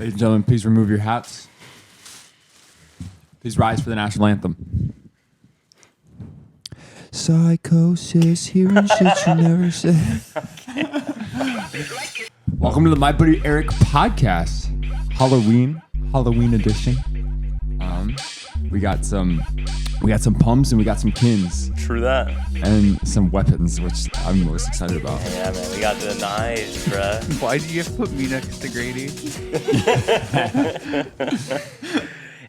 Ladies and gentlemen, please remove your hats. Please rise for the national anthem. Psychosis, hearing shit you never said. Welcome to the My Buddy Eric podcast, Halloween edition. We got some pumps and we got some kins. True that. And some weapons, which I'm most excited about. Yeah, man, we got the knives, bruh. Why do you have to put me next to Grady?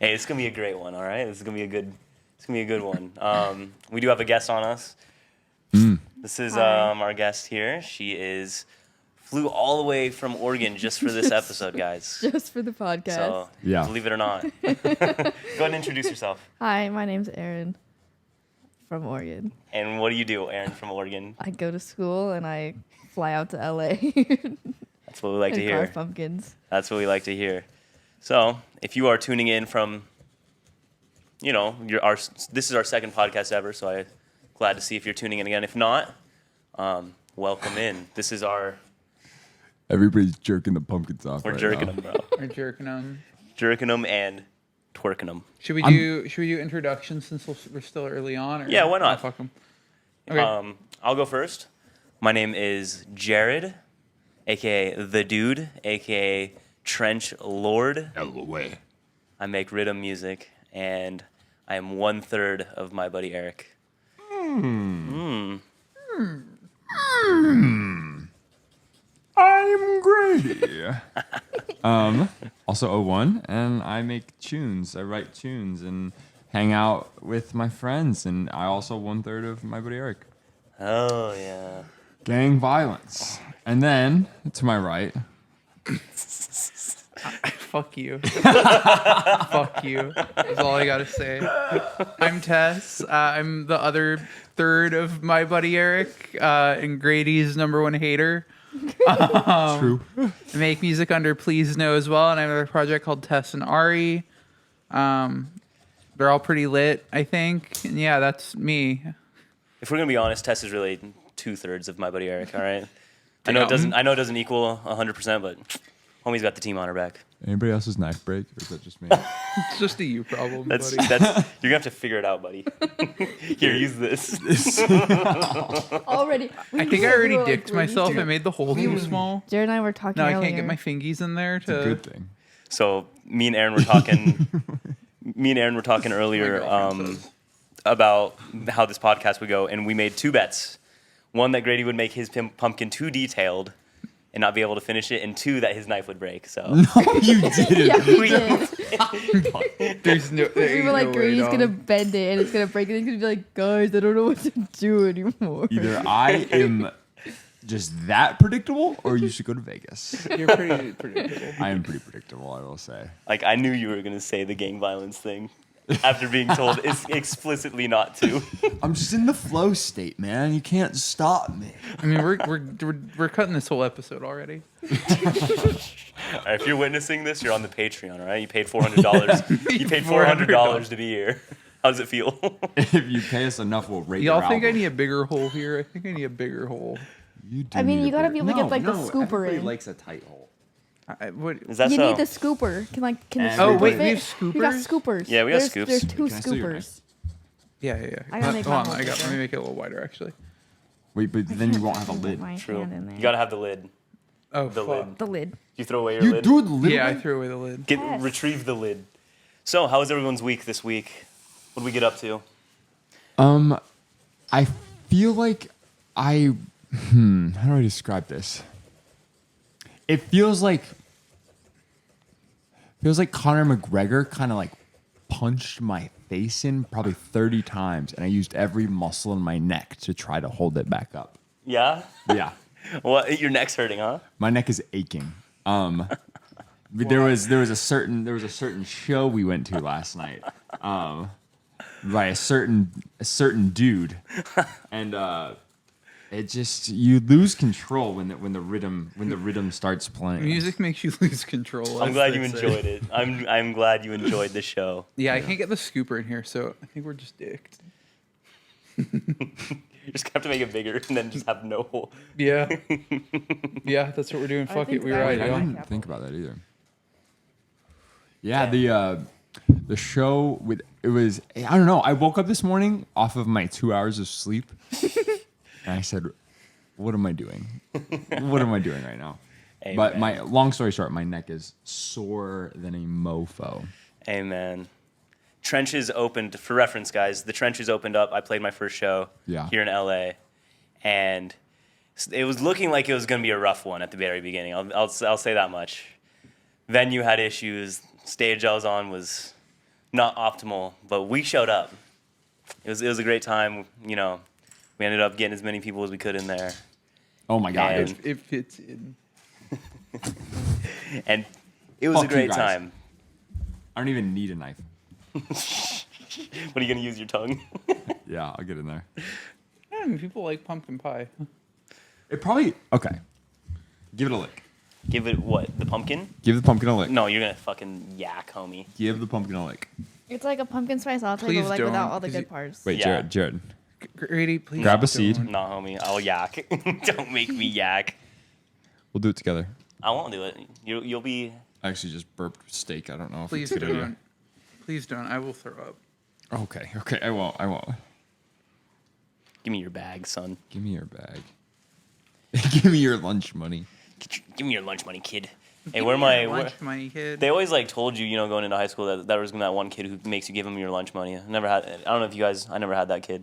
Hey, it's gonna be a great one, all right? This is gonna be a good one. We do have a guest on us. This is our guest here. She flew all the way from Oregon just for this episode, guys. Just for the podcast. So, Yeah. believe it or not. Go ahead and introduce yourself. Hi, my name's Erin from Oregon. And what do you do, Erin from Oregon? I go to school and I fly out to LA. That's what we like to and hear. carve pumpkins. That's what we like to hear. So, if you are tuning in from, this is our second podcast ever, so I'm glad to see if you're tuning in again. If not, welcome in. This is our... Everybody's jerking the pumpkins off. We're right jerking now. them, bro. We're jerking them. Jerking them and twerking them. Should we do introductions since we're still early on? Or Yeah, why not? Oh, fuck 'em. Okay. I'll go first. My name is Jared, a.k.a. The Dude, a.k.a. Trench Lord. LOA. I make rhythm music, and I am 1/3 of my buddy Eric. I'm Grady. Also 01, and I make tunes. I write tunes and hang out with my friends, and I also 1/3 of my buddy Eric. Oh, yeah. Gang violence. And then, to my right, Fuck you. Fuck you. That's all I gotta say. I'm Tess. I'm the other third of my buddy Eric, and Grady's #1 hater. True. I make music under Please No as well, and I have another project called Tess and Ari. They're all pretty lit, I think. And yeah, that's me. If we're gonna be honest, Tess is really 2/3 of my buddy Eric. All right. I know it doesn't equal 100%, but homie's got the team on her back. Anybody else's knife break, or is that just me? It's just a you problem, That's buddy. you're gonna have to figure it out, buddy. Here, use this. Already. I think I already dicked myself. I made the hole too small. Jared and I were talking No, I earlier. can't get my fingies in there It's a to. good thing. So me and Aaron were talking. Earlier about how this podcast would go, and we made two bets. One, that Grady would make his pumpkin too detailed and not be able to finish it, and two, that his knife would break. So No, you didn't. Yeah, we did. There's no. There We ain't were like, no way, Grady's dog. gonna bend it and it's gonna break, and he's gonna be like, guys, I don't know what to do anymore. Either I am just that predictable, or you should go to Vegas. You're pretty predictable. I am pretty predictable, I will say. like I knew you were gonna say the gang violence thing after being told explicitly not to. I'm just in the flow state, man. You can't stop me. I mean, we're cutting this whole episode already. All right, if you're witnessing this, you're on the Patreon. All right, you paid $400. You paid $400 to be here. How does it feel? If you pay us enough, we'll rate Y'all your think I album. need a bigger hole here? I think I need a bigger hole. You do I mean, need you a gotta big- be able to get, like, the scooper everybody in. likes a tight hole. What? Is that You so? need the scooper. Can the Oh, scooper wait, fit? we have scoopers? We got scoopers. Yeah, we got There's- scoops. There's two Can I steal your scoopers. Yeah. I gotta make Hold on, my hole let bigger. me make it a little wider, actually. Wait, but then you won't have a Put lid. my True. hand in there. You gotta have the lid. Oh, The fuck. lid. the lid. You throw away your You lid. do it literally? Yeah, I threw away the lid. Yes. Retrieve the lid. So, how was everyone's week this week? What did we get up to? I feel like how do I describe this? It feels like Conor McGregor kind of like punched my face in probably 30 times, and I used every muscle in my neck to try to hold it back up. Yeah? Yeah. What? Your neck's hurting, huh? My neck is aching. But there was a certain show we went to last night, by a certain dude, and it just, you lose control when the rhythm starts playing. Music makes you lose control. I'm glad you enjoyed it. I'm glad you enjoyed the show. Yeah, I can't get the scooper in here, so I think we're just dicked. You just have to make it bigger and then just have no hole. Yeah. Yeah, that's what we're doing. I Fuck think it. We were that right, would I be yo. my didn't think about that either. Yeah, the show it was, I don't know. I woke up this morning off of my 2 hours of sleep, and I said, "What am I doing? What am I doing right now?" Amen. But my long story short, my neck is sore than a mofo. Amen. Trenches opened, for reference, guys. The Trenches opened up. I played my first show here in LA, and it was looking like it was going to be a rough one at the very beginning. I'll say that much. Venue had issues. Stage I was on was not optimal, but we showed up. It was a great time. You know, we ended up getting as many people as we could in there. Oh my god! And- It fits in. And it was Fuck a great you guys. time. I don't even need a knife. What, are you going to use your tongue? Yeah, I'll get in there. People like pumpkin pie. It probably okay. Give it a lick. Give it what? The pumpkin? Give the pumpkin a lick. No, you're going to fucking yak, homie. Give the pumpkin a lick. It's like a pumpkin spice latte, Please but like don't, without all the 'cause good you- parts. Wait, Yeah. Jared. Grady, please. Grab a don't. seed. Nah, homie. I'll yak. Don't make me yak. We'll do it together. I won't do it. You'll be... I actually just burped steak. I don't know if Please it's a good idea. don't. Please don't. I will throw up. Okay. I won't. Give me your bag, son. Give me your bag. Give me your lunch money. Give me your lunch money, kid. Hey, Give where me my... your Where, lunch money, kid? they always like told you, going into high school that there was that one kid who makes you give him your lunch money. I never had... I don't know if you guys... I never had that kid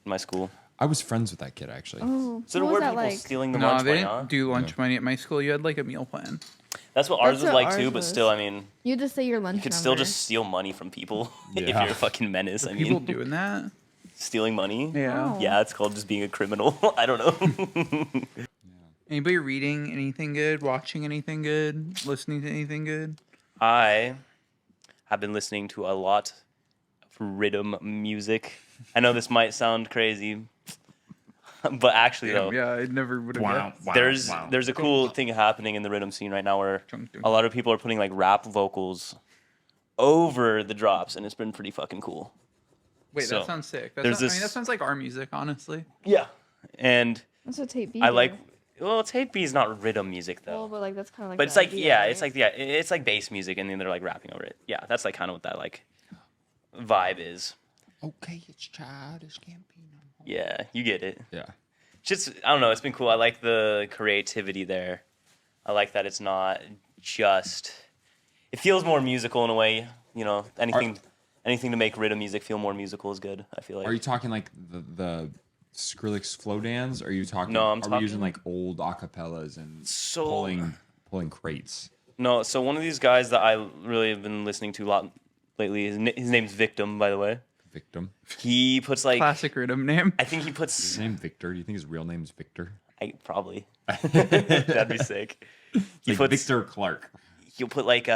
in my school. I was friends with that kid actually. Oh, So there what were was that people like? stealing the No, lunch they money, didn't huh? do lunch money at my school. You had like a meal plan. That's what ours That's was what like too, ours but was. still, I mean, You just say your lunch you could number. still just steal money from people if Yeah. you're a fucking menace. I People mean, doing that? stealing money. Yeah. Oh. Yeah, it's called just being a criminal. I don't know. Anybody reading anything good? Watching anything good? Listening to anything good? I have been listening to a lot of rhythm music. I know this might sound crazy, but actually though, Yeah, I never would have guessed. there's a cool thing happening in the rhythm scene right now where Dunk, dunk. a lot of people are putting like rap vocals over the drops, and it's been pretty fucking cool. Wait, So, that sounds sick. there's I mean, this- that sounds like our music, honestly. Yeah, and That's what tape B. I like. did. Well, tape B is not rhythm music though. Well, but like that's kind of like. But the it's like, idea, yeah, right? it's like bass music, and then they're like rapping over it. Yeah, that's like kind of what that like vibe is. Okay, it's childish Gambino. Yeah, you get it. Yeah. Just I don't know. It's been cool. I like the creativity there. I like that it's not just. It feels more musical in a way. Anything to make rhythm music feel more musical is good. I feel like. Are you talking like the Skrillex flow dance? Or are you talking? No, I'm Are talking- we using like old acapellas and So- pulling crates? No, so one of these guys that I really have been listening to a lot lately. His name's Victim, by the way. Victim. He puts like. Classic rhythm name. I think he Is puts. his name Victor? Do you think his real name's Victor? Probably. That'd be sick. He Like puts. Victor Clark. He'll put like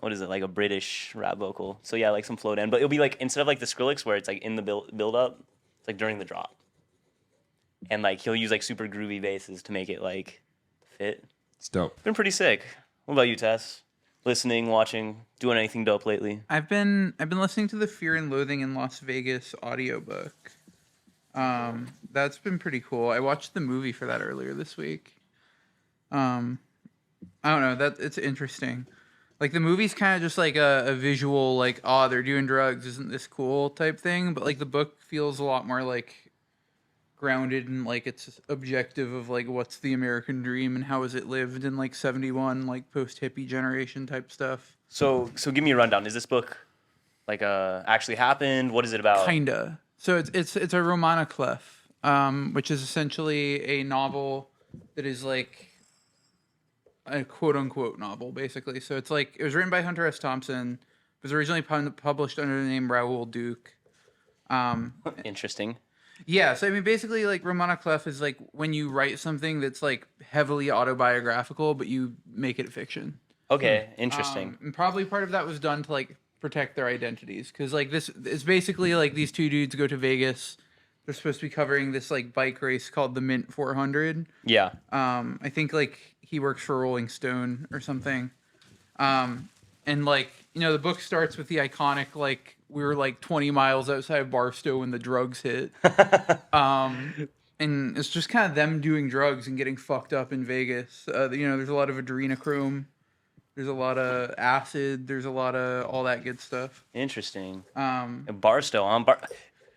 what is it, like a British rap vocal. So yeah, like some flow down, but it'll be like instead of like the Skrillex where it's like in the build up, it's like during the drop, and like he'll use like super groovy basses to make it like fit. It's dope. Been pretty sick. What about you, Tess? Listening, watching, doing anything dope lately? I've been listening to the Fear and Loathing in Las Vegas audiobook. That's been pretty cool. I watched the movie for that earlier this week. I don't know, that it's interesting. Like the movie's kind of just like a visual, like, oh, they're doing drugs, isn't this cool type thing. But like the book feels a lot more like grounded in like its objective of like what's the American dream and how is it lived in like 71, like post hippie generation type stuff. So give me a rundown. Is this book like actually happened? What is it about? Kinda. So it's a Romana Clef, which is essentially a novel that is like a quote unquote novel, basically. So it's like it was written by Hunter S. Thompson. It was originally published under the name Raoul Duke. Interesting. Yeah, so I mean, basically, like Romana Clef is like when you write something that's like heavily autobiographical, but you make it fiction. Okay, interesting. And probably part of that was done to like protect their identities, because like this is basically like these two dudes go to Vegas. They're supposed to be covering this like bike race called the Mint 400. Yeah. I think like he works for Rolling Stone or something. And like, the book starts with the iconic like we were like 20 miles outside of Barstow when the drugs hit. And it's just kind of them doing drugs and getting fucked up in Vegas. There's a lot of adrenochrome. There's a lot of acid. There's a lot of all that good stuff. Interesting. Um, Barstow.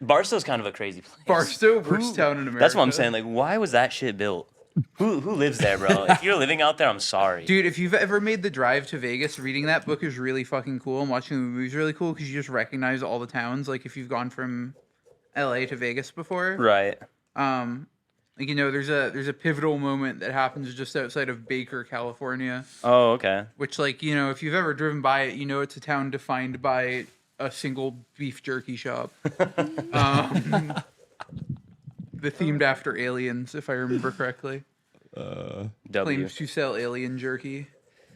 Barstow's kind of a crazy place. Barstow, worst town in America. That's what I'm saying. Like, why was that shit built? Who lives there, bro? If you're living out there, I'm sorry. Dude, if you've ever made the drive to Vegas, reading that book is really fucking cool, and watching the movie is really cool because you just recognize all the towns. Like if you've gone from LA to Vegas before, Right. like there's a pivotal moment that happens just outside of Baker, California, Oh, okay. which if you've ever driven by it, it's a town defined by a single beef jerky shop. The themed after aliens, if I remember correctly. W. Claims to sell alien jerky.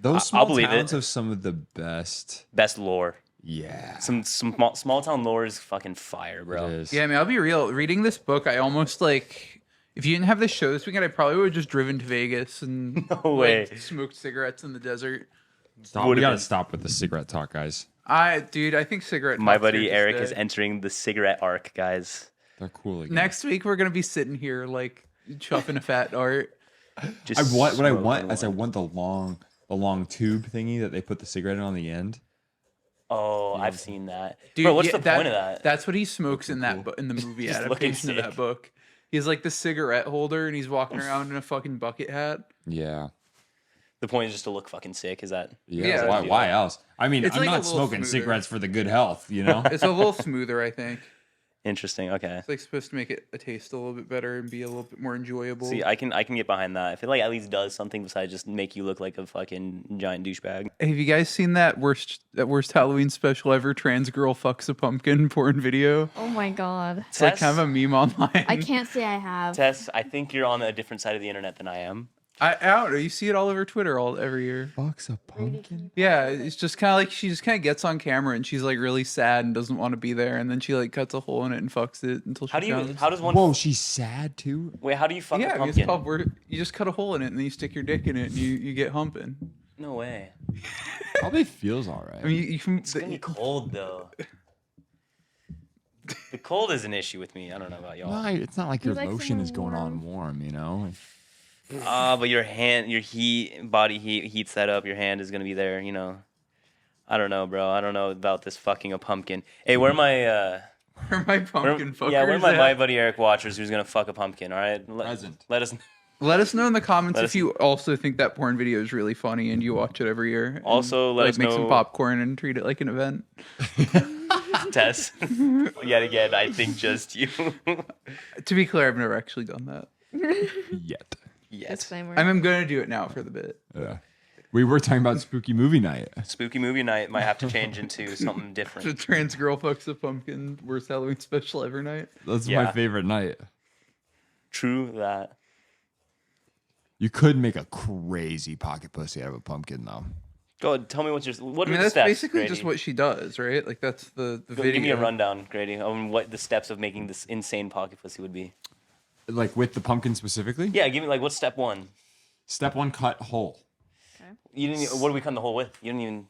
Those I'll small believe towns it. have some of the best. Best lore. Yeah. Some small town lore is fucking fire, bro. It is. Yeah, I mean, I'll be real. Reading this book, I almost if you didn't have this show this weekend, I probably would have just driven to Vegas and No way. smoked cigarettes in the desert. Stop. We Would've gotta been- stop with the cigarette talk, guys. I think cigarette. My talk's buddy here to Eric is stay. entering the cigarette arc, guys. They're cool again. Next week, we're gonna be sitting here chuffing a fat dart. Just what I smoking want is I one. want the long tube thingy that they put the cigarette in on the end. Oh, I've seen that. Dude, Bro, what's yeah, the point of that? That's what he smokes in that in the movie Just looking adaptation of that sick. book. He has the cigarette holder, and he's walking around in a fucking bucket hat. Yeah. The point is just to look fucking sick. Is that? Yeah, Why else? I mean, It's I'm a not little smoking smoother. cigarettes for the good health, you know? It's a little smoother, I think. Interesting. Okay. It's supposed to make it taste a little bit better and be a little bit more enjoyable. See, I can get behind that. If it at least does something besides just make you look like a fucking giant douchebag. Have you guys seen that worst Halloween special ever? Trans girl fucks a pumpkin porn video. Oh my god. It's kind of a meme online. I can't say I have. Tess, I think you're on a different side of the internet than I am. I don't know. You see it all over Twitter every year. Fuck's a pumpkin. Yeah, it's just kind of she just kind of gets on camera and she's really sad and doesn't want to be there, and then she cuts a hole in it and fucks it until she comes. How does one? Whoa, she's sad too? Wait, how do you fuck a Yeah, it's pumpkin? called you just cut a hole in it and then you stick your dick in it and you get humping. No way. Probably feels alright. I mean, you can. It's gonna be cold though. The cold is an issue with me. I don't know about y'all. no, it's not like your like lotion is someone going on warm, you know? But your body heat heats that up. Your hand is gonna be there. I don't know, bro. I don't know about this fucking a pumpkin. Hey, where are my Where are my pumpkin fuckers? yeah, where are my at? my buddy Eric watchers who's gonna fuck a pumpkin? All right, Present. Let us. Let us know in the comments Let if us- you also think that porn video is really funny and you watch it every year. and, Also, let us make some know- popcorn and treat it like an event. Tess. Yet again, I think just you. To be clear, I've never actually done that. Yet. Yes. Disclaimer. I'm gonna do it now for the bit. Yeah. We were talking about spooky movie night. Spooky movie night might have to change into something The different. trans girl fucks a pumpkin. Worst Halloween special ever night. That's Yeah. my favorite night. True that. You could make a crazy pocket pussy out of a pumpkin, though. Go ahead, tell me what I are mean, the that's steps, basically Grady? just what she does, right? That's the Go- video. Give me a rundown, Grady, on what the steps of making this insane pocket pussy would be. Like with the pumpkin specifically? Yeah, give me what's step one? Step one, cut hole. You didn't. What are we cutting the hole with? You didn't even.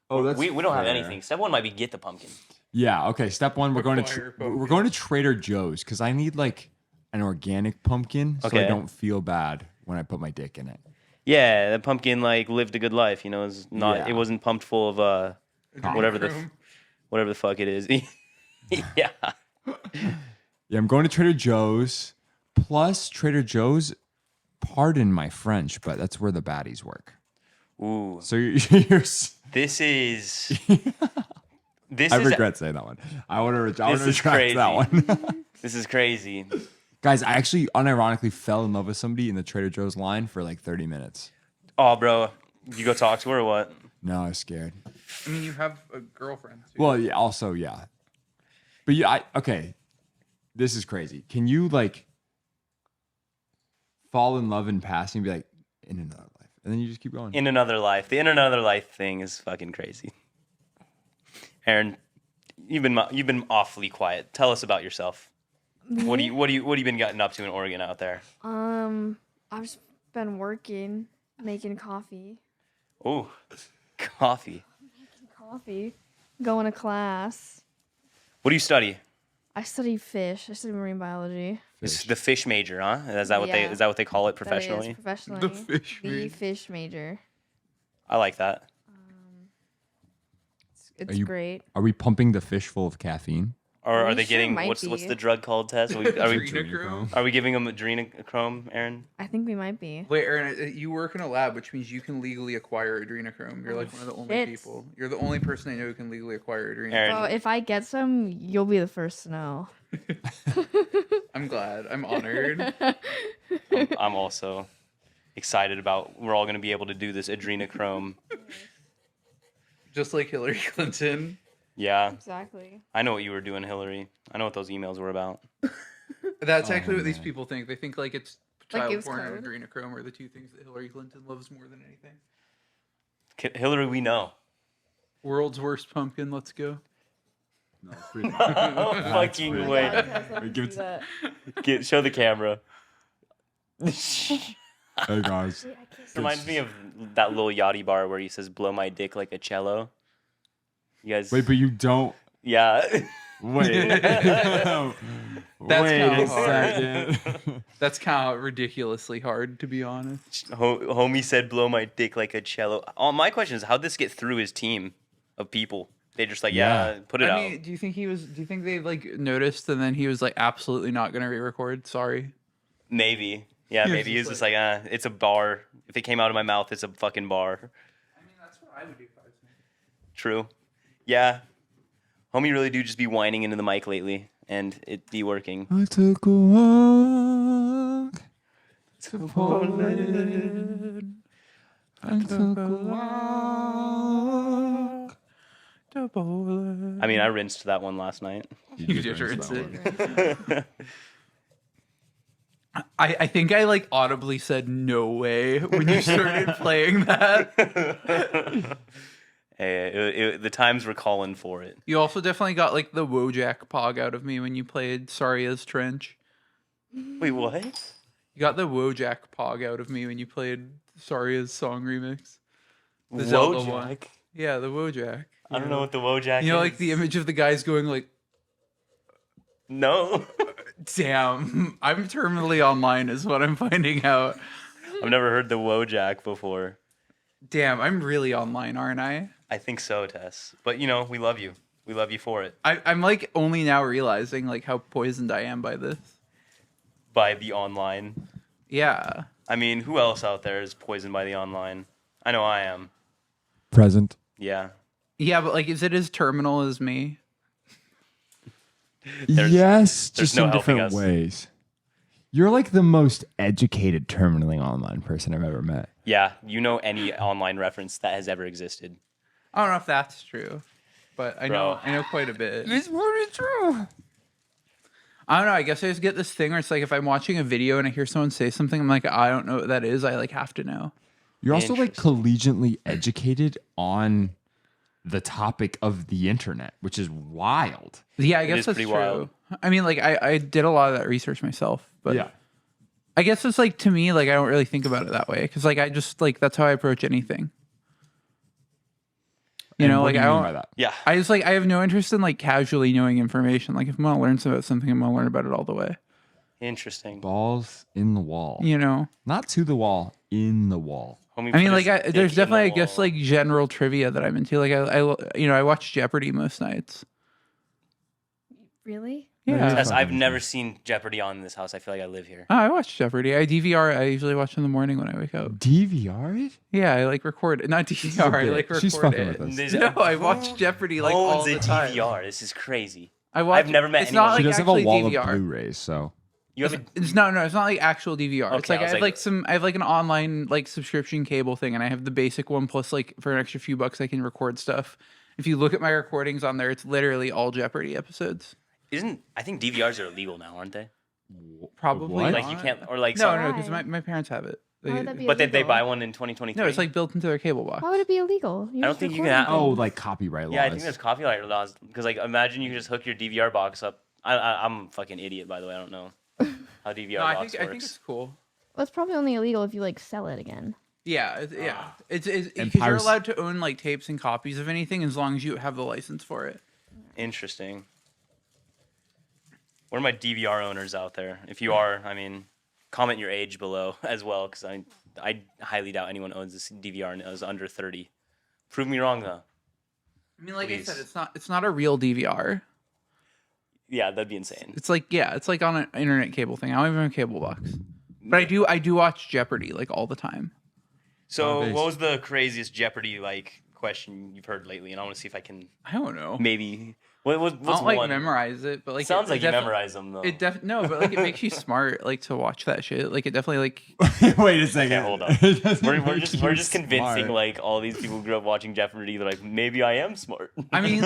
Oh, that's We don't have fair. anything. Step one might be get the pumpkin. Yeah. Okay. Step one, we're going Acquire to pumpkin. we're going to Trader Joe's because I need an organic pumpkin, so I Okay. don't feel bad when I put my dick in it. Yeah, the pumpkin lived a good life. It's not. Yeah. It wasn't pumped full of whatever the fuck it is. Yeah. Yeah, I'm going to Trader Joe's. Plus, Trader Joe's. Pardon my French, but that's where the baddies work. Ooh. So you're This is. This I is. regret saying that one. I want to This is retract that one. This is crazy. Guys, I actually unironically fell in love with somebody in the Trader Joe's line for 30 minutes. Oh, bro, you go talk to her or what? No, I was scared. I mean, you have a girlfriend. Too. Well, yeah, also, yeah. But okay. This is crazy. Can you fall in love in passing and be like, in another life? And then you just keep going. In another life, the in another life thing is fucking crazy. Aaron, you've been awfully quiet. Tell us about yourself. What do you been getting up to in Oregon out there? I've just been working, making coffee. Ooh, coffee. Going to class. What do you study? I study fish. I study marine biology. It's the fish major, huh? Is that what they call it That is professionally? professionally. The fish The major. fish major. I like that. It's great. Are we pumping the fish full of caffeine? Or are We they sure getting might what's be. the drug called, Tess? Are we Adrenochrome? are we giving them adrenochrome, Aaron? I think we might be. Wait, Aaron, you work in a lab, which means you can legally acquire adrenochrome. You're like one of the only shit. people. You're the only person I know who can legally acquire adrenochrome. Aaron. Well, if I get some, you'll be the first to know. I'm glad. I'm honored. I'm also excited about we're all going to be able to do this adrenochrome. Just like Hillary Clinton. Yeah, Exactly. I know what you were doing, Hillary. I know what those emails were about. That's actually what these man. people think. They think like it's Like child it's porn and code. adrenochrome are the two things that Hillary Clinton loves more than anything. Hillary, we know. World's worst pumpkin. Let's go. No, it's pretty Oh, fucking way. give it Show the camera. Hey guys. Reminds me of that little Yachty bar where he says, blow my dick like a cello. You guys... Wait, but you don't. Yeah. Wait. That's Wait kinda a hard. second. That's kind of ridiculously hard, to be honest. Homie said, blow my dick like a cello. My question is, how'd this get through his team of people? They just like, yeah, put it out. I mean, do you think they like noticed and then he was like absolutely not gonna re-record? Sorry. Maybe. Yeah, He was maybe he was just just like, it's a bar. If it came out of my mouth, it's a fucking bar. I mean, that's what I would do if I was me. True. Yeah. Homie really do just be whining into the mic lately, and it be working. I took a walk to Poland. I took a walk. I mean, I rinsed that one last night. You did rinse it. I think I like audibly said no way when you started playing that. Hey, the times were calling for it. You also definitely got like the Wojak pog out of me when you played Sarya's Trench. Wait, what? You got the Wojak pog out of me when you played Sarya's song remix. The Wojak? Zelda one. Yeah, the Wojak. I don't know what the Wojak is. You know, like the image of the guys going like, No. damn, I'm terminally online is what I'm finding out. I've never heard the Wojak before. Damn, I'm really online, aren't I? I think so, Tess. But, you know, we love you. We love you for it. I'm like only now realizing like how poisoned I am by this. By the online. Yeah. I mean, who else out there is poisoned by the online? I know I am. Present. Yeah. Yeah, but like, is it as terminal as me? Yes, just no in helping different us. ways. You're like the most educated terminally online person I've ever met. Yeah, you know any online reference that has ever existed. I don't know if that's true, but I know Bro. quite a bit. It's very true. I don't know. I guess I just get this thing where it's like if I'm watching a video and I hear someone say something, I'm like, I don't know what that is. I like have to know. You're also like Interesting. collegiately educated on the topic of the internet, which is wild. Yeah, I It guess is that's pretty true. wild. I mean, like I did a lot of that research myself, but yeah. I guess it's like to me, like I don't really think about it that way because like I just like that's how I approach anything. You know, what like do I you mean don't. by that? Yeah. I just like I have no interest in like casually knowing information. Like if I'm gonna learn about something, I'm gonna learn about it all the way. Interesting. Balls in the wall. You know. Not to the wall, in the wall. Homie I mean, put like, his dick there's in the definitely, I guess, wall. like general trivia that I'm into. Like, I watch Jeopardy most nights. Really? Yeah. Tess, I've never seen Jeopardy on in this house. I feel like I live here. Oh, I watch Jeopardy. I DVR. I usually watch in the morning when I wake up. DVR it? Yeah, I like record it. Not DVR. I like record She's fucking it. with us. There's- No, I watch Jeopardy like owns all the a time. DVR. This is crazy. I watch. I've never met It's anyone- not She like does have a actually wall DVR. of Blu-rays, so You have a It's no, it's not like actual DVR. It's Okay, like I I was have like- like some, I have like an online like subscription cable thing, and I have the basic one plus like for an extra few bucks I can record stuff. If you look at my recordings on there, it's literally all Jeopardy episodes. I think DVRs are illegal now, aren't they? Probably What? Like you not. can't or like No, some- no, because Why? my parents have it. Why would that be But did they illegal? buy one in 2023? No, it's like built into their cable box. Why would it be illegal? You're I don't just think you can recording have- oh, things. like copyright laws. Yeah, I think there's copyright laws because like imagine you can just hook your DVR box up. I'm a fucking idiot by the way. I don't know how DVR No, box I think works. it's cool. Well, it's probably only illegal if you like sell it again. Yeah, yeah. It's And because you're piracy- allowed to own like tapes and copies of anything as long as you have the license for it. Interesting. What are my DVR owners out there? If you are, I mean, comment your age below as well, because I highly doubt anyone owns this DVR and is under 30. Prove me wrong though. I mean, like Please. I said, it's not a real DVR. Yeah, that'd be insane. It's like it's like on an internet cable thing. I don't even have a cable box, but I do watch Jeopardy like all the time. So, Base. what was the craziest Jeopardy question you've heard lately? And I want to see if I can I don't know. maybe. What's I don't like one? memorize it, but like Sounds like you defi- memorize them though. It no, but like it makes you smart, like to watch that shit. Like it definitely like Wait a second. Okay, hold on. It doesn't we're make just you we're just convincing smart. like all these people who grew up watching Jeopardy. They're like, maybe I am smart. I mean,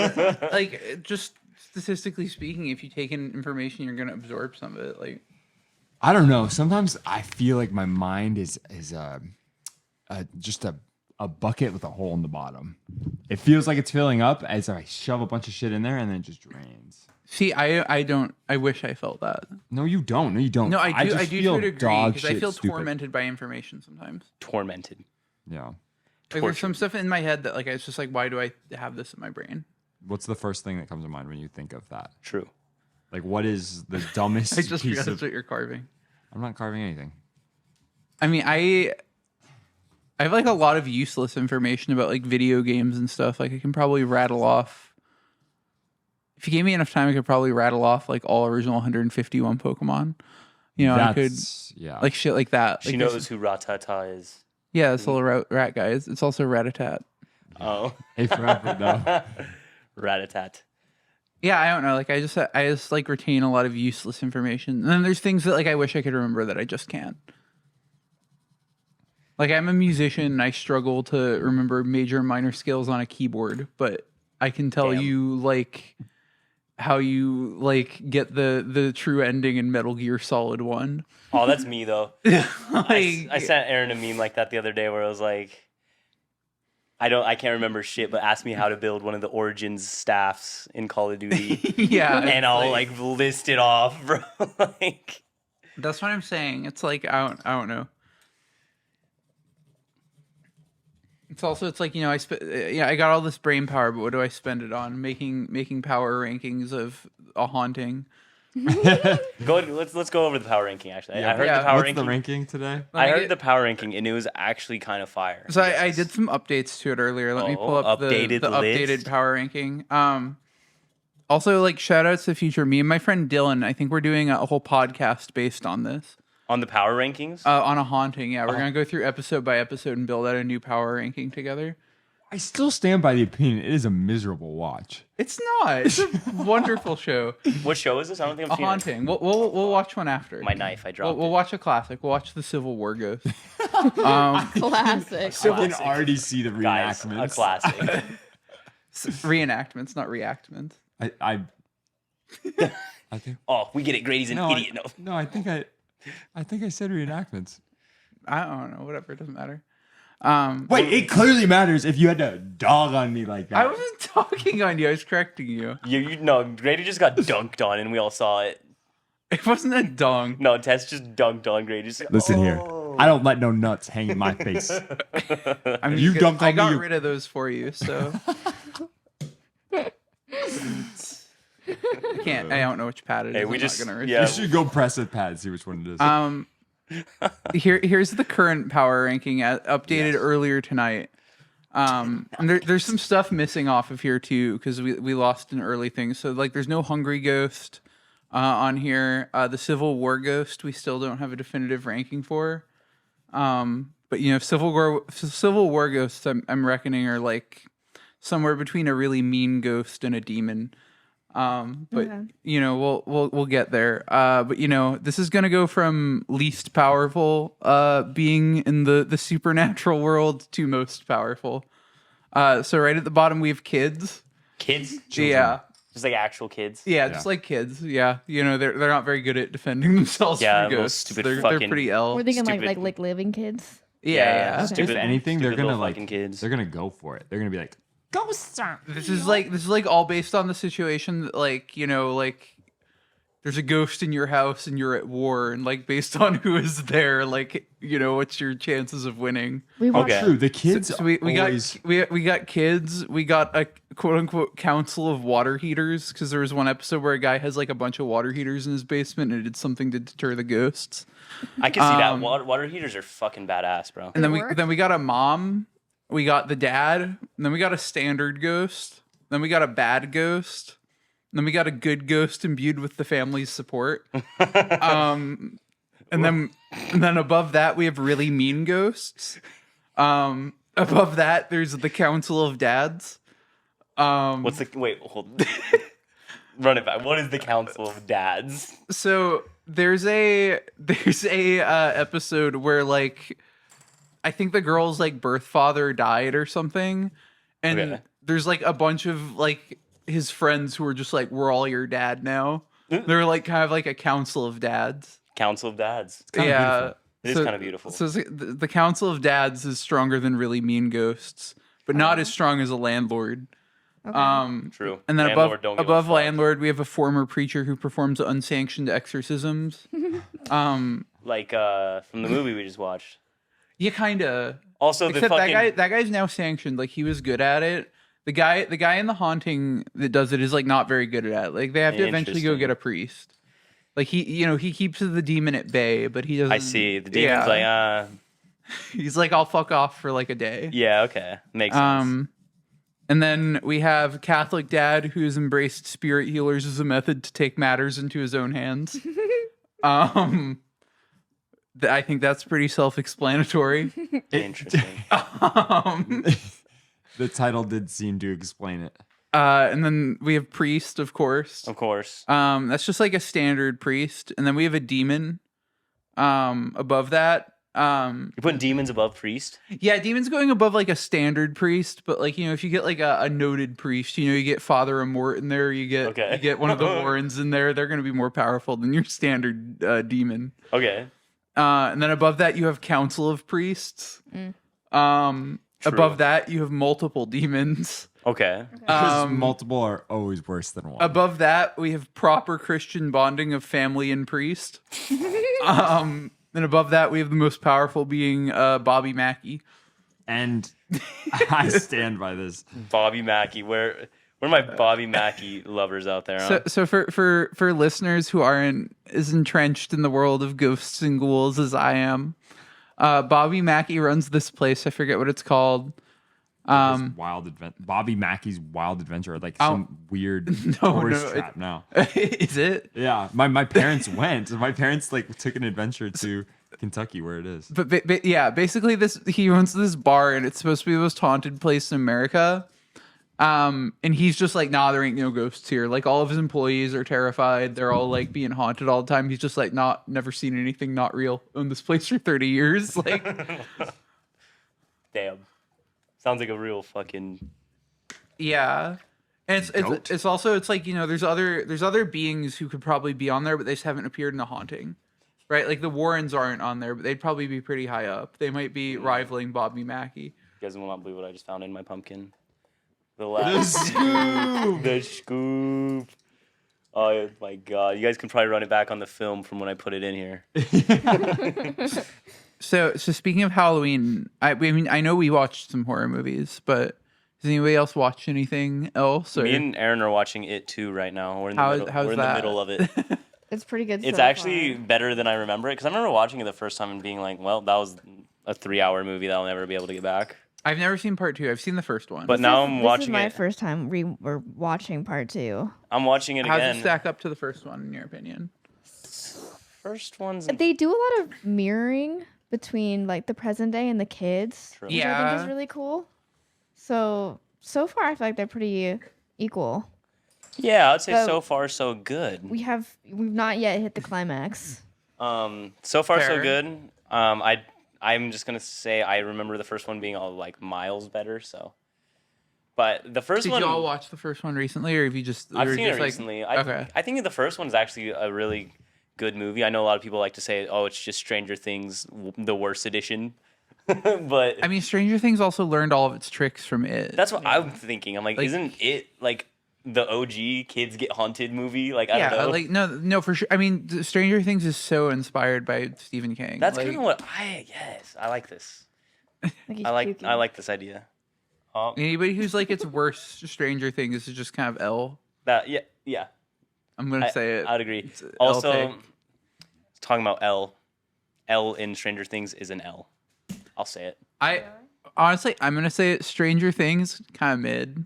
like just statistically speaking, if you take in information, you're gonna absorb some of it. Like I don't know. Sometimes I feel like my mind is just a bucket with a hole in the bottom. It feels like it's filling up as I shove a bunch of shit in there and then it just drains. see, I don't. I wish I felt that. No, you don't. No, you don't. No, I do. just I do feel to a degree dog because I shit feel stupid. tormented by information sometimes. Tormented. Yeah. Like there's some stuff in my head that like it's just like, why do I have this in my brain? What's the first thing that comes to mind when you think of that? True. Like, what is the dumbest I just piece realized of... what you're carving. I'm not carving anything. I mean, I have like a lot of useless information about like video games and stuff. Like I can probably rattle off. If you gave me enough time, I could probably rattle off like all original 151 Pokemon. You know, I could Yeah. like shit like that. She Like, knows who Ratata is. Yeah, this little rat guy. It's also Ratatat. Oh, Hey, forever, though. Ratatat. Yeah, I don't know. Like I just like retain a lot of useless information. And then there's things that like I wish I could remember that I just can't. Like I'm a musician and I struggle to remember major and minor scales on a keyboard, but I can tell Damn. you like how you like get the true ending in Metal Gear Solid 1. Oh, that's me though. Like, I sent Aaron a meme like that the other day where I was like, I can't remember shit, but ask me how to build one of the Origins staffs in Call of Duty, yeah, and I'll like list it off, bro. Like, that's what I'm saying. It's like I don't know. It's also it's like, you know, I got all this brain power, but what do I spend it on? Making power rankings of a haunting. let's go over the power ranking. Actually, I heard Yeah. the power What's ranking. the ranking today? I heard the power ranking, and it was actually kind of fire. So I did some updates to it earlier. Let me pull up the updated updated list. power ranking. Also, like shout outs to future me and my friend Dylan. I think we're doing a whole podcast based on this. On the power rankings. On a haunting. Yeah, we're gonna go through episode by episode and build out a new power ranking together. I still stand by the opinion. It is a miserable watch. It's not. It's a wonderful show. What show is this? I don't think A I've seen it. haunting. We'll watch one after. My knife, I dropped We'll it. watch a classic. We'll watch the Civil War Ghost. Classic. I can already see the Guys, a reenactments. classic. Reenactments, not reactments. I think. Oh, we get it. Grady's an idiot. No. I think I said reenactments. I don't know. Whatever. It doesn't matter. Wait, it clearly matters if you had to dog on me like that. I wasn't talking on you. I was correcting you. You no, Grady just got dunked on, and we all saw it. It wasn't a dong. No, Tess just dunked on Grady. Just, Listen here. I don't let no nuts hang in my face. I mean, You dunked I on got me. rid of those for you, so. I can't. I don't know which pad it is. Hey, I'm we not just- gonna yeah. You should go press a pad, see which one it is. Here's the current power ranking updated earlier tonight. And there's some stuff missing off of here too because we lost an early thing. So like there's no Hungry Ghost on here. The Civil War Ghost we still don't have a definitive ranking for. But you know Civil War Ghosts I'm reckoning are like somewhere between a really mean ghost and a demon. But Okay. you know we'll get there. But you know this is gonna go from least powerful being in the supernatural world to most powerful. So right at the bottom we have kids. kids. Yeah, Just like actual kids. yeah, just like kids. Yeah, you know they're not very good at defending themselves Yeah, from little ghosts. stupid They're fucking- pretty L. We're thinking Stupid. like living kids. Yeah. stupid- If anything, they're stupid gonna little like fucking kids. they're gonna go for it. They're gonna be like, ghosts are. This is like all based on the situation that like, you know, like there's a ghost in your house and you're at war and like based on who is there, like, you know, what's your chances of winning? We watched Okay. True, the kids. So we always, got we got kids, we got a quote unquote council of water heaters because there was one episode where a guy has like a bunch of water heaters in his basement and it did something to deter the ghosts. I can see that. Water heaters are fucking badass, bro. And Did it work? then we got a mom, we got the dad, and then we got a standard ghost. Then we got a bad ghost. Then we got a good ghost imbued with the family's support. And then above that we have really mean ghosts. Above that there's the Council of Dads. What's the wait? Hold. Run it back. What is the Council of Dads? So there's a episode where like I think the girl's like birth father died or something, and Okay. there's like a bunch of like his friends who are just like, we're all your dad now. They're like kind of like a council of dads. Council of Dads. kinda beautiful. It is kind of beautiful. So the council of dads is stronger than really mean ghosts, but not as strong as a landlord. Okay. True. And then Landlord don't give a above fuck. landlord, we have a former preacher who performs unsanctioned exorcisms. Like from the movie we just watched. Yeah, kind of. Also, Except the fucking that guy's now sanctioned. Like he was good at it. The guy in The Haunting that does it is like not very good at it. Like they have to eventually go Interesting. get a priest. Like he keeps the demon at bay, but he doesn't. I see. The demon's like, he's like, I'll fuck off for like a day. yeah, okay, makes sense. And then we have Catholic dad who's embraced spirit healers as a method to take matters into his own hands. I think that's pretty self-explanatory. Interesting. The title did seem to explain it. And then we have priest, of course. Of course. That's just like a standard priest. And then we have a demon. Above that. You're putting demons above priest? Yeah, demon's going above like a standard priest, but like, if you get like a noted priest, you get Father Amort in there, you get one of the Warrens in there, they're gonna be more powerful than your standard demon. Okay. And then above that you have Council of Priests. Above that you have multiple demons. Okay. Because multiple are always worse than one. Above that we have proper Christian bonding of family and priest. Then above that we have the most powerful being Bobby Mackey. And I stand by this. Bobby Mackey. Where are my Bobby Mackey lovers out there? Huh? So for listeners who aren't as entrenched in the world of ghosts and ghouls as I am, Bobby Mackey runs this place. I forget what it's called. Bobby Mackey's Wild Adventure, like some weird tourist trap now. Is it? Yeah, my parents went. My parents like took an adventure to Kentucky, where it is. But yeah, basically he owns this bar and it's supposed to be the most haunted place in America. And he's just like, nah, there ain't no ghosts here. Like all of his employees are terrified. They're all like being haunted all the time. He's just like, never seen anything not real. Owned this place for 30 years. Like, Damn. Sounds like a real fucking. yeah. And it's also like, there's other beings who could probably be on there, but they just haven't appeared in The Haunting. Right? Like the Warrens aren't on there, but they'd probably be pretty high up. They might be rivaling Bobby Mackey. You guys will not believe what I just found in my pumpkin. The last scoop. The scoop. Oh my god! You guys can probably run it back on the film from when I put it in here. So speaking of Halloween, I mean, I know we watched some horror movies, but does anybody else watch anything else? Or? Me and Aaron are watching it too right now. We're in the middle. How's We're in that? the middle of it. It's pretty good. It's so actually far. better than I remember it because I remember watching it the first time and being like, "Well, that was a 3-hour movie that I'll never be able to get back." I've never seen part 2. I've seen the first one. But now I'm This is watching my it. first time we're watching part 2. I'm watching it How's again. it stack up to the first one, in your opinion? First one's They do a lot of mirroring between like the present day and the kids, True. which I think Yeah. is really cool. So far, I feel like they're pretty equal. yeah, I'd say But- so far so good. We've not yet hit the climax. So far so Fair. good. I'm just gonna say I remember the first one being all like miles better. So, but the first Did one you all watch the first one recently, or have you just? I've or seen just it like- recently. Okay. I think the first one is actually a really good movie. I know a lot of people like to say, "Oh, it's just Stranger Things, the worst edition," but I mean, Stranger Things also learned all of its tricks from it. that's what I'm thinking. I'm like, Like- isn't it like the OG kids get haunted movie? Like, I yeah, don't know. like no, for sure. I mean, Stranger Things is so inspired by Stephen King. That's like, kind of what I like this. Like he's I puking. like this idea. anybody who's like it's worse. Stranger Things is just kind of L. That yeah. I'm gonna say it. I'd agree. It's L Also, take. talking about L in Stranger Things is an L. I'll say it. I honestly, I'm gonna say it. Stranger Things kind of mid.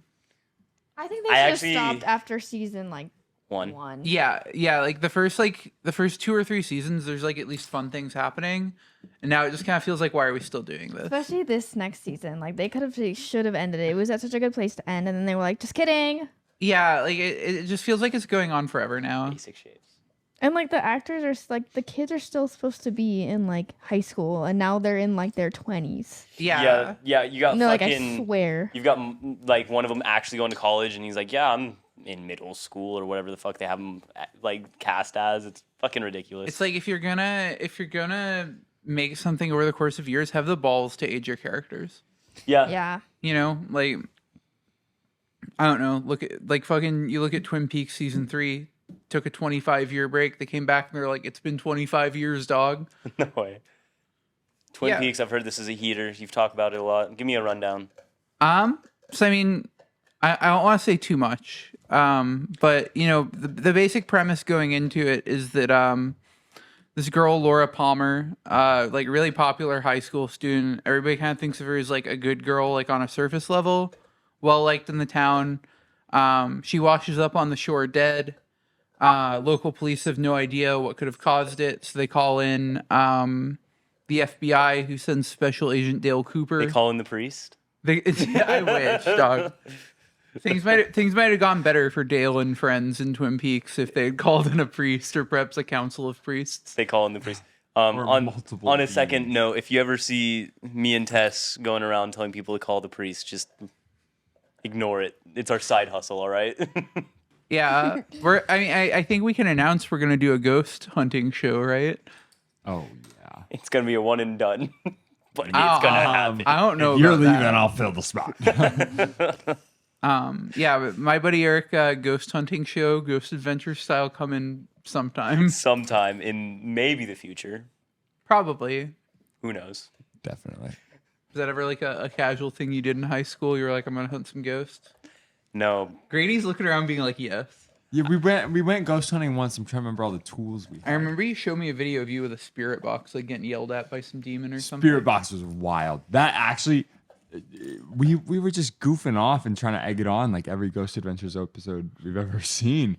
I think they I should have actually- stopped after season like One. one. Yeah, like the first 2 or 3 seasons, there's like at least fun things happening, and now it just kind of feels like, why are we still doing this? Especially this next season. Like they should have ended it. It was at such a good place to end, and then they were like, just kidding. Yeah, like it just feels like it's going on forever now. Basic shapes. And like the actors are like the kids are still supposed to be in like high school, and now they're in like their 20s. Yeah, Yeah. You got No, like I fucking. swear. You've got like one of them actually going to college, and he's like, "Yeah, I'm in middle school or whatever the fuck they have him like cast as." It's fucking ridiculous. it's like if you're gonna make something over the course of years, have the balls to age your characters. Yeah. You know, like I don't know. Look at like fucking. You look at Twin Peaks season 3. Took a 25-year break. They came back and they're like, "It's been 25 years, dog." No way. Twin Yeah. Peaks. I've heard this is a heater. You've talked about it a lot. Give me a rundown. So I mean, I don't want to say too much. But you know, the basic premise going into it is that this girl Laura Palmer, like really popular high school student, everybody kind of thinks of her as like a good girl, like on a surface level, well liked in the town. She washes up on the shore dead. Local police have no idea what could have caused it, so they call in the FBI, who sends Special Agent Dale Cooper. They call in the priest. I wish, dog. Things might have gone better for Dale and friends in Twin Peaks if they had called in a priest or perhaps a council of priests. They call in the priest. multiple On a second demons. note, if you ever see me and Tess going around telling people to call the priest, just ignore it. It's our side hustle, all right? Yeah, I think we can announce we're gonna do a ghost hunting show, right? Oh yeah. It's gonna be a one and done, but it's gonna happen. I don't know. If you're about leaving, that. I'll fill the spot. Yeah, but my buddy Eric ghost hunting show, ghost adventure style, coming sometime. Sometime in maybe the future. Probably. Who knows? Definitely. Was that ever like a casual thing you did in high school? You were like, I'm gonna hunt some ghosts. No. Grady's looking around, being like, yes. Yeah, we went ghost hunting once. I'm trying to remember all the tools we had. I remember you showed me a video of you with a spirit box, like getting yelled at by some demon or something. Spirit box was wild. That actually, we were just goofing off and trying to egg it on like every Ghost Adventures episode we've ever seen.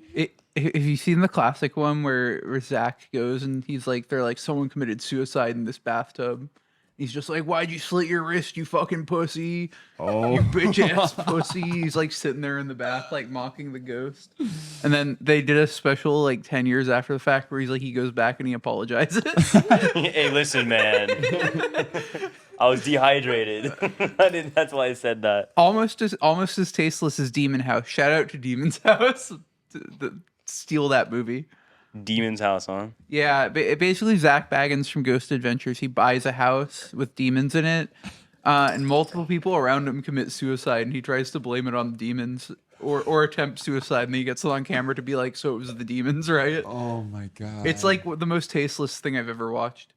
Have you seen the classic one where Zach goes and he's like, they're like, someone committed suicide in this bathtub. He's just like, why'd you slit your wrist, you fucking pussy? Oh, You bitch ass pussy. He's like sitting there in the bath, like mocking the ghost. And then they did a special like 10 years after the fact where he's like, he goes back and he apologizes. Hey, listen, man. I was dehydrated. That's why I said that. almost as tasteless as Demon House. Shout out to Demon's House. Steal that movie. Demon's house, huh? Yeah, basically Zach Baggins from Ghost Adventures. He buys a house with demons in it, and multiple people around him commit suicide, and he tries to blame it on the demons or attempt suicide, and then he gets it on camera to be like, "So it was the demons, right?" oh my god! It's like the most tasteless thing I've ever watched.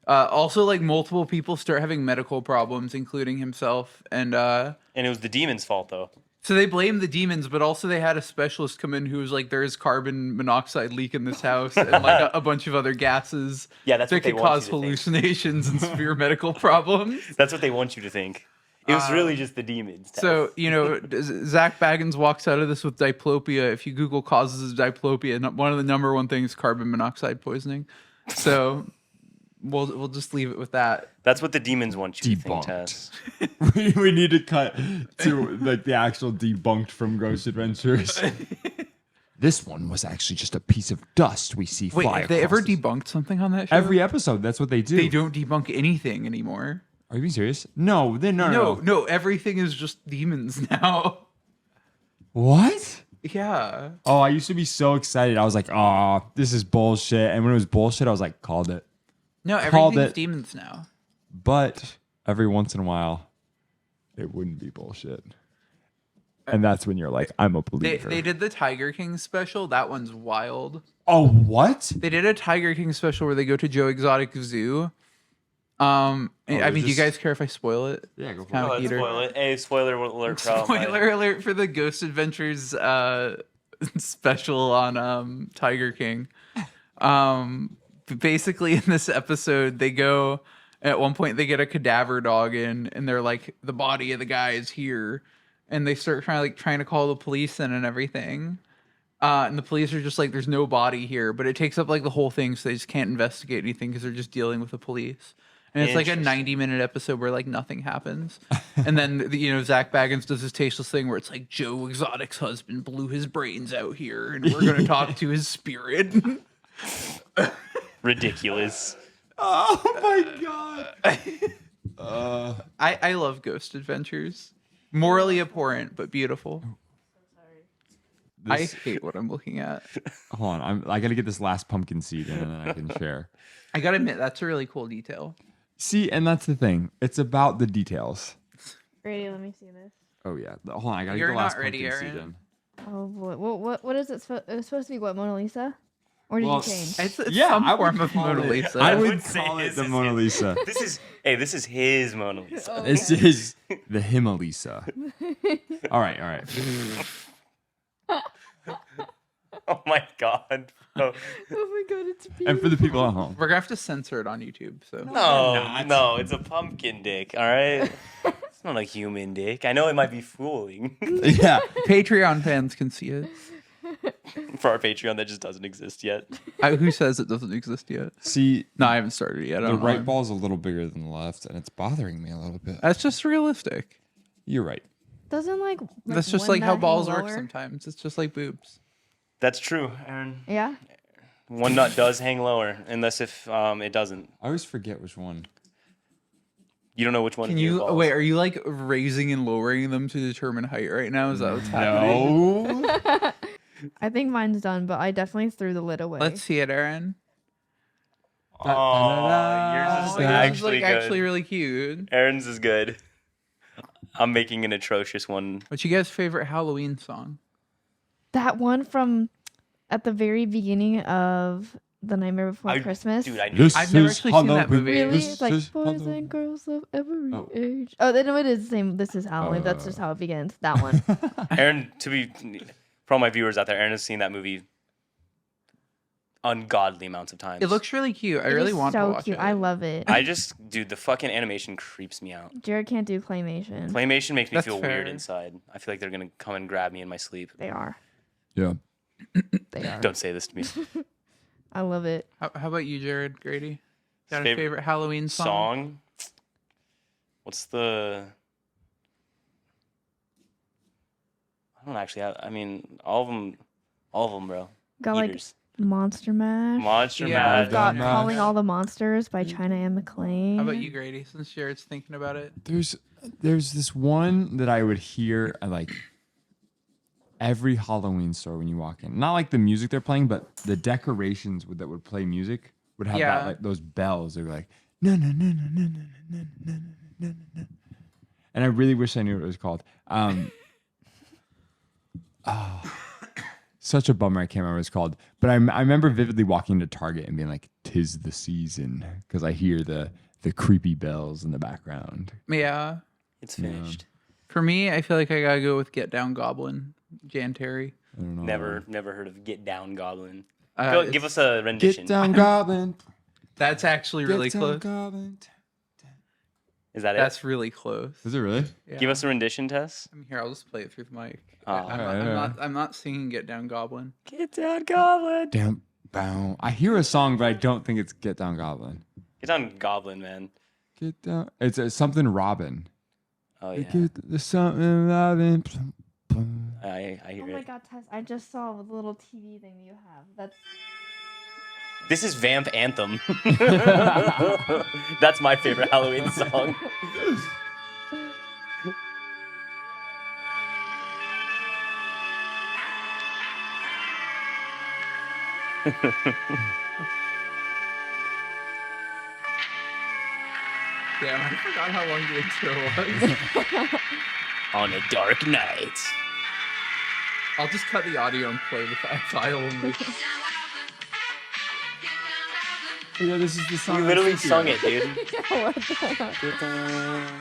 Also, like multiple people start having medical problems, including himself, and And it was the demon's fault, though. so they blame the demons, but also they had a specialist come in who was like, there is carbon monoxide leak in this house and like a bunch of other gases Yeah, that's that what they could want cause you to think. hallucinations and severe medical problems. That's what they want you to think. It was really just the demons. So, you know, Zach Baggins walks out of this with diplopia. If you Google causes of diplopia, one of the number one things is carbon monoxide poisoning. So we'll just leave it with that. That's what the demons want you to think, Debunked. Tess. we need to cut to like the actual debunked from Ghost Adventures. This one was actually just a piece of dust we see Wait, fly have they ever across the- debunked something on that show? Every episode, that's what they do. They don't debunk anything anymore. Are you being serious? No, no. No, everything is just demons now. What? Yeah. Oh, I used to be so excited. I was like, "Oh, this is bullshit." And when it was bullshit, I was like, "Called it." No, Called everything's it. demons now. But every once in a while, it wouldn't be bullshit. And that's when you're like, "I'm a believer." They did the Tiger King special. That one's wild. Oh, what? They did a Tiger King special where they go to Joe Exotic Zoo. I mean, do you just- guys care if I spoil it? Yeah, go for Kind it. of Oh, heater. spoil it. Hey, spoiler alert. Spoiler alert for the Ghost Adventures special on Tiger King. Basically, in this episode, they go at one point they get a cadaver dog in, and they're like, the body of the guy is here, and they start trying to call the police in and everything. And the police are just like, there's no body here, but it takes up like the whole thing, so they just can't investigate anything because they're just dealing with the police. And it's like a 90-minute episode where like nothing happens. And then Zach Baggins does this tasteless thing where it's like Joe Exotic's husband blew his brains out here, and we're gonna talk to his spirit. Ridiculous. Oh my god. I love Ghost Adventures. Morally abhorrent, but beautiful. I hate what I'm looking at. Hold on, I gotta get this last pumpkin seed in, and then I can share. I gotta admit, that's a really cool detail. See, and that's the thing. It's about the details. Ready? Let me see this. Oh yeah. Hold on, I gotta You're get the last not ready, pumpkin seed Aaron. in. Oh boy. What is it? It was supposed to be what, Mona Lisa? Or did Well, you change? It's Yeah, some I would form of call Mona it- Lisa. I would would say call it his the is Mona his. Lisa. This is his Mona Lisa. This is the Himalisa. All right. Oh my god. Bro. Oh my god, it's beautiful. And for the people at home, We're gonna have to censor it on YouTube. So No, it's a pumpkin dick, all right? It's not a human dick. I know it might be fooling yeah. Patreon fans can see it. for our Patreon that just doesn't exist yet. Who says it doesn't exist yet? See, No, I haven't started yet. I The don't know. right ball's a little bigger than the left, and it's bothering me a little bit. That's just realistic. you're right. Doesn't like That's just one like how nut balls hang work lower? sometimes. It's just like boobs. That's true, Aaron. Yeah. One nut does hang lower, unless if it doesn't. I always forget which one. You don't know which one. Can of your you balls. wait? Are you like raising and lowering them to determine height right now? Is that what's happening? No. I think mine's done, but I definitely threw the lid away. Let's see it, Aaron. Oh, yours is Oh, yours is actually like good. actually really cute. Aaron's is good. I'm making an atrocious one. What's your guys' favorite Halloween song? That one from at the very beginning of The Nightmare Before Christmas. Dude, I knew. I've never actually seen that movie. Really? This It's like is boys Halloween. and girls of every Oh. age. Oh, no, it is the same. This is Halloween. That's just how it begins. That one. Aaron, for all my viewers out there, Aaron has seen that movie ungodly amounts of times. It looks really cute. I It really is want to so watch cute. it. I love it. Dude, the fucking animation creeps me out. Jared can't do claymation. Claymation makes me That's feel fair. weird inside. I feel like they're gonna come and grab me in my sleep. They are. Yeah. They are. Don't say this to me. I love it. How about you, Jared Grady? Got a Favorite favorite Halloween song? Song? What's the? I don't actually have. I mean, all of them, bro. Got like Eaters. Monster Mash. Monster Yeah, Mash. I've Got Mash. Calling All the Monsters by China and McClain. How about you, Grady? Since Jared's thinking about it. There's this one that I would hear at like every Halloween store when you walk in. Not like the music they're playing, but the decorations that would play music would have Yeah. that like those bells. They were like no no no no no no no no no no no. And I really wish I knew what it was called. Such a bummer I can't remember what it's called. But I remember vividly walking to Target and being like, "'Tis the season," because I hear the creepy bells in the background. Yeah. It's finished. For me, I feel like I gotta go with Get Down Goblin, Jan Terry. I don't know. Never heard of Get Down Goblin. Uh, Give us a rendition. Get down, Goblin. That's actually really Get down, close. Goblin. Is that it? That's really close. Is it really? Yeah. Give us a rendition, Tess. I mean, here, I'll just play it through the mic. Oh. I'm not singing Get Down Goblin. Get Down Goblin. Damn. Bow. I hear a song, but I don't think it's Get Down, Goblin. Get Down Goblin, man. Get down. It's something Robin. Oh yeah. Get the something Robin. I hear Oh my it. god, Tess! I just saw the little TV thing you have. That's This is Vamp Anthem. That's my favorite Halloween song. Damn, I forgot how long the intro was. On a dark night. I'll just cut the audio and play the file only. Yeah, this is the song. You I'm literally thinking sung of. it, dude. what the hell? Get down.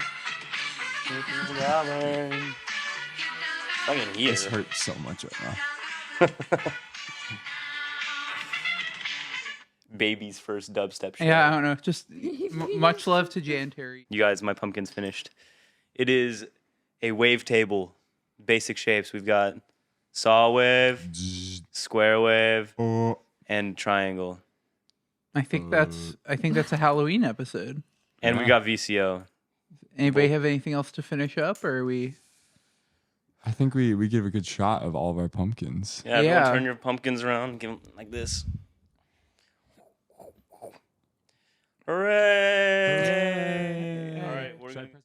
Get down, Goblin. Fucking here. This hurts so much right now. Baby's first dubstep show. Yeah, I don't know. Just much love to Jan Terry. You guys, my pumpkin's finished. It is a wavetable basic shapes. We've got saw wave, square wave, and triangle. I think that's a Halloween episode. And we got VCO. Anybody have anything else to finish up, or are we? I think we give a good shot of all of our pumpkins. Yeah, everyone turn your pumpkins around. Give them like this. Hooray! All right, we're gonna